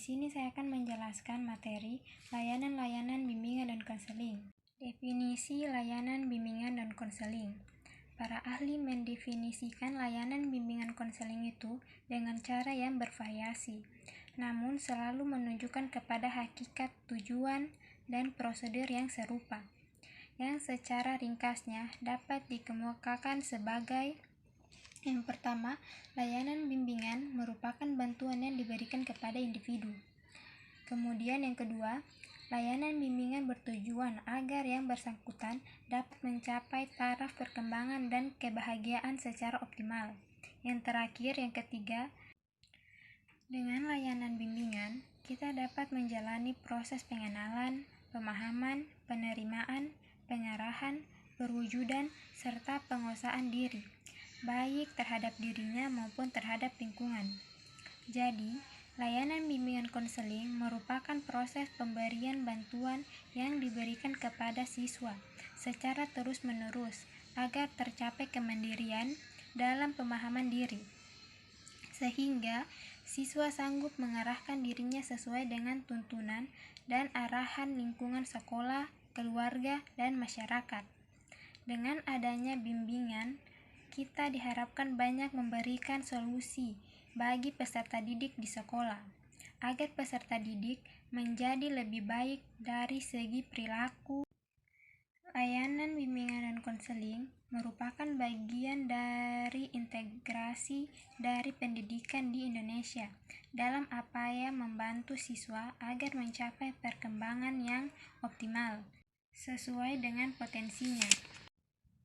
sini saya akan menjelaskan materi layanan-layanan bimbingan dan konseling. Definisi layanan bimbingan dan konseling. Para ahli mendefinisikan layanan bimbingan konseling itu dengan cara yang bervariasi, namun selalu menunjukkan kepada hakikat, tujuan, dan prosedur yang serupa, yang secara ringkasnya dapat dikemukakan sebagai: yang pertama, layanan bimbingan merupakan bantuan yang diberikan kepada individu. Kemudian yang kedua, layanan bimbingan bertujuan agar yang bersangkutan dapat mencapai taraf perkembangan dan kebahagiaan secara optimal. Yang terakhir, yang ketiga, dengan layanan bimbingan, kita dapat menjalani proses pengenalan, pemahaman, penerimaan, pengarahan, perwujudan, serta penguasaan diri, baik terhadap dirinya maupun terhadap lingkungan. Jadi, layanan bimbingan konseling merupakan proses pemberian bantuan yang diberikan kepada siswa secara terus-menerus agar tercapai kemandirian dalam pemahaman diri, sehingga siswa sanggup mengarahkan dirinya sesuai dengan tuntunan dan arahan lingkungan sekolah, keluarga, dan masyarakat. Dengan adanya bimbingan, kita diharapkan banyak memberikan solusi bagi peserta didik di sekolah, agar peserta didik menjadi lebih baik dari segi perilaku. Layanan bimbingan dan konseling merupakan bagian dari integrasi dari pendidikan di Indonesia dalam upaya membantu siswa agar mencapai perkembangan yang optimal sesuai dengan potensinya.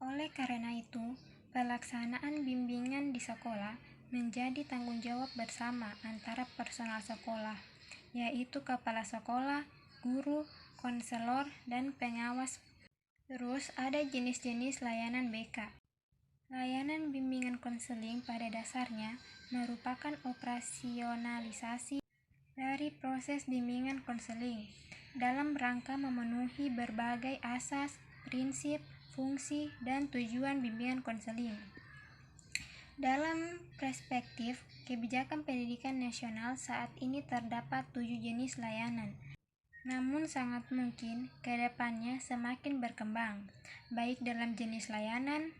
Oleh karena itu, pelaksanaan bimbingan di sekolah menjadi tanggung jawab bersama antara personal sekolah, yaitu kepala sekolah, guru, konselor, dan pengawas. Terus ada jenis-jenis layanan BK. Layanan bimbingan konseling pada dasarnya merupakan operasionalisasi dari proses bimbingan konseling dalam rangka memenuhi berbagai asas, prinsip, fungsi, dan tujuan bimbingan konseling. Dalam perspektif kebijakan pendidikan nasional saat ini terdapat 7 jenis layanan, namun sangat mungkin ke depannya semakin berkembang, baik dalam jenis layanan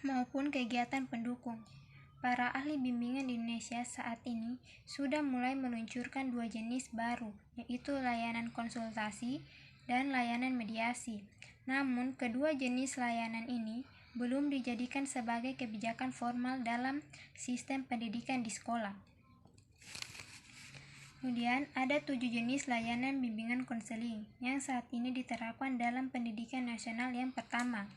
maupun kegiatan pendukung. Para ahli bimbingan di Indonesia saat ini sudah mulai meluncurkan 2 jenis baru, yaitu layanan konsultasi dan layanan mediasi. Namun, kedua jenis layanan ini belum dijadikan sebagai kebijakan formal dalam sistem pendidikan di sekolah. Kemudian, ada 7 jenis layanan bimbingan konseling yang saat ini diterapkan dalam pendidikan nasional. Yang pertama,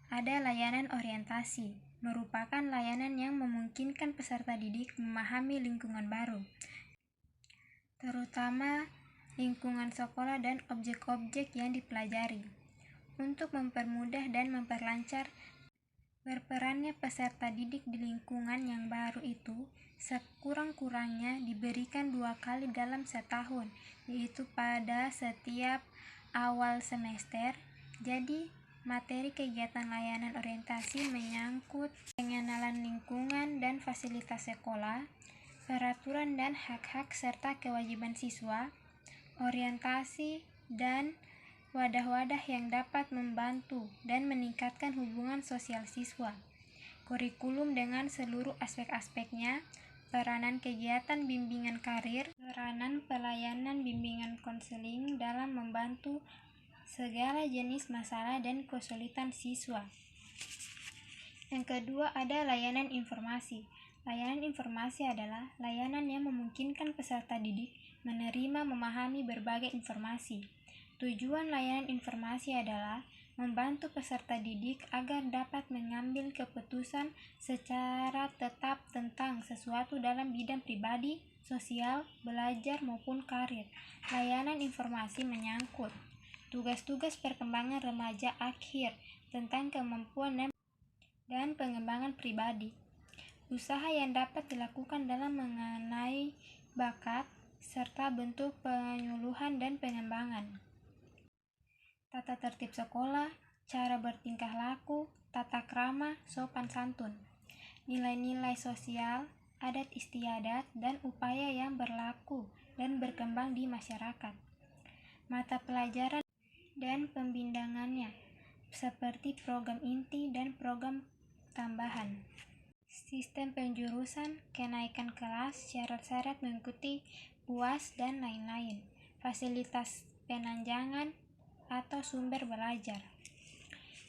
ada layanan orientasi, merupakan layanan yang memungkinkan peserta didik memahami lingkungan baru, terutama lingkungan sekolah dan objek-objek yang dipelajari. Untuk mempermudah dan memperlancar berperannya peserta didik di lingkungan yang baru itu, sekurang-kurangnya diberikan 2 kali dalam setahun, yaitu pada setiap awal semester. Jadi, materi kegiatan layanan orientasi menyangkut pengenalan lingkungan dan fasilitas sekolah, peraturan dan hak-hak serta kewajiban siswa, orientasi, dan wadah-wadah yang dapat membantu dan meningkatkan hubungan sosial siswa, kurikulum dengan seluruh aspek-aspeknya, peranan kegiatan bimbingan karir, peranan pelayanan bimbingan konseling dalam membantu segala jenis masalah dan kesulitan siswa. Yang kedua, ada layanan informasi. Layanan informasi adalah layanan yang memungkinkan peserta didik menerima, memahami berbagai informasi. Tujuan layanan informasi adalah membantu peserta didik agar dapat mengambil keputusan secara tetap tentang sesuatu dalam bidang pribadi, sosial, belajar, maupun karir. Layanan informasi menyangkut tugas-tugas perkembangan remaja akhir tentang kemampuan dan pengembangan pribadi, usaha yang dapat dilakukan dalam mengenai bakat, serta bentuk penyuluhan dan pengembangan, tata tertib sekolah, cara bertingkah laku, tata krama, sopan santun, nilai-nilai sosial, adat istiadat, dan upaya yang berlaku dan berkembang di masyarakat. Mata pelajaran dan pembindangannya, seperti program inti dan program tambahan. Sistem penjurusan, kenaikan kelas, syarat-syarat mengikuti UAS, dan lain-lain. Fasilitas penanjangan atau sumber belajar.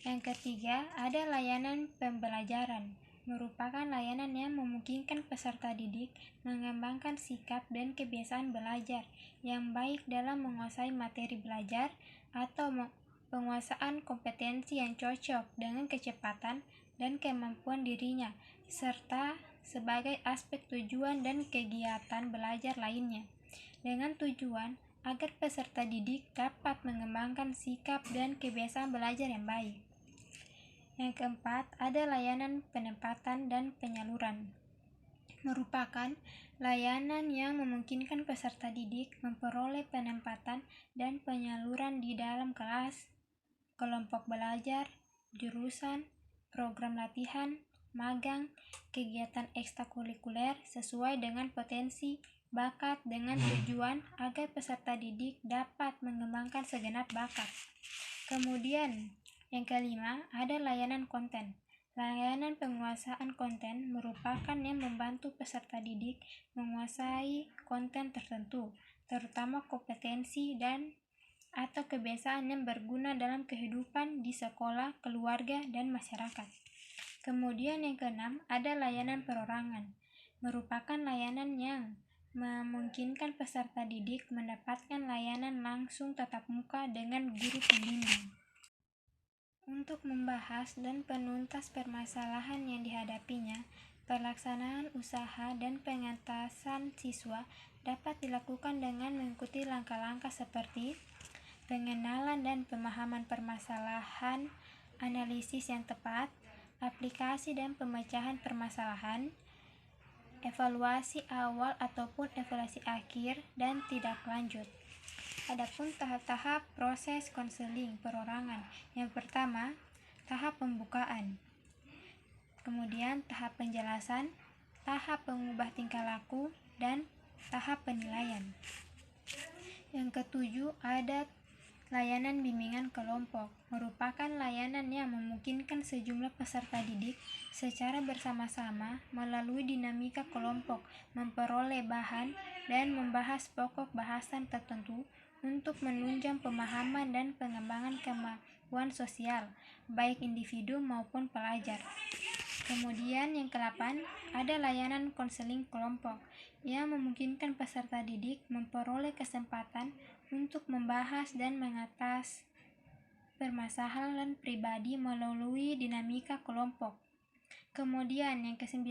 Yang ketiga, ada layanan pembelajaran, merupakan layanan yang memungkinkan peserta didik mengembangkan sikap dan kebiasaan belajar yang baik dalam menguasai materi belajar atau penguasaan kompetensi yang cocok dengan kecepatan dan kemampuan dirinya, serta sebagai aspek tujuan dan kegiatan belajar lainnya, dengan tujuan agar peserta didik dapat mengembangkan sikap dan kebiasaan belajar yang baik. Yang keempat, ada layanan penempatan dan penyaluran, merupakan layanan yang memungkinkan peserta didik memperoleh penempatan dan penyaluran di dalam kelas, kelompok belajar, jurusan, program latihan, magang, kegiatan ekstrakurikuler sesuai dengan potensi, bakat, dengan tujuan agar peserta didik dapat mengembangkan segenap bakat. Kemudian, yang kelima, ada layanan konten. Layanan penguasaan konten merupakan yang membantu peserta didik menguasai konten tertentu, terutama kompetensi dan atau kebiasaan yang berguna dalam kehidupan di sekolah, keluarga, dan masyarakat. Kemudian yang keenam, ada layanan perorangan, merupakan layanan yang memungkinkan peserta didik mendapatkan layanan langsung tatap muka dengan guru pembimbing. Untuk membahas dan penuntas permasalahan yang dihadapinya, pelaksanaan usaha dan pengentasan siswa dapat dilakukan dengan mengikuti langkah-langkah seperti pengenalan dan pemahaman permasalahan, analisis yang tepat, aplikasi dan pemecahan permasalahan, evaluasi awal ataupun evaluasi akhir, dan tindak lanjut. Adapun tahap-tahap proses konseling perorangan. Yang pertama, tahap pembukaan. Kemudian tahap penjelasan, tahap pengubah tingkah laku, dan tahap penilaian. Yang ketujuh, ada layanan bimbingan kelompok, merupakan layanan yang memungkinkan sejumlah peserta didik secara bersama-sama melalui dinamika kelompok memperoleh bahan dan membahas pokok bahasan tertentu untuk menunjang pemahaman dan pengembangan kemampuan sosial, baik individu maupun pelajar. Kemudian yang ke-8, ada layanan konseling kelompok yang memungkinkan peserta didik memperoleh kesempatan untuk membahas dan mengatas permasalahan pribadi melalui dinamika kelompok. Kemudian yang ke-9,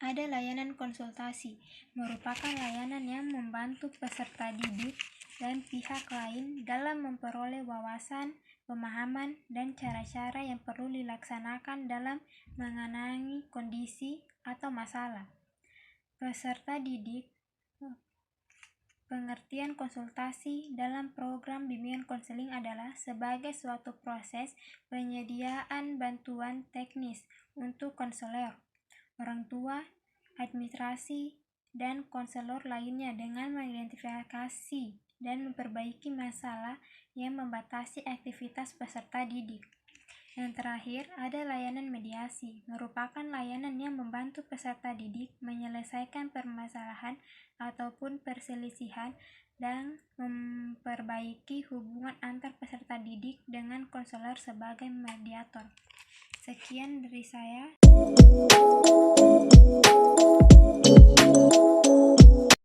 ada layanan konsultasi, merupakan layanan yang membantu peserta didik dan pihak lain dalam memperoleh wawasan, pemahaman, dan cara-cara yang perlu dilaksanakan dalam menangani kondisi atau masalah peserta didik. Pengertian konsultasi dalam program bimbingan konseling adalah sebagai suatu proses penyediaan bantuan teknis untuk konselor, orang tua, administrasi, dan konselor lainnya dengan mengidentifikasi dan memperbaiki masalah yang membatasi aktivitas peserta didik. Yang terakhir, ada layanan mediasi, merupakan layanan yang membantu peserta didik menyelesaikan permasalahan ataupun perselisihan dan memperbaiki hubungan antar peserta didik dengan konselor sebagai mediator. Sekian dari saya.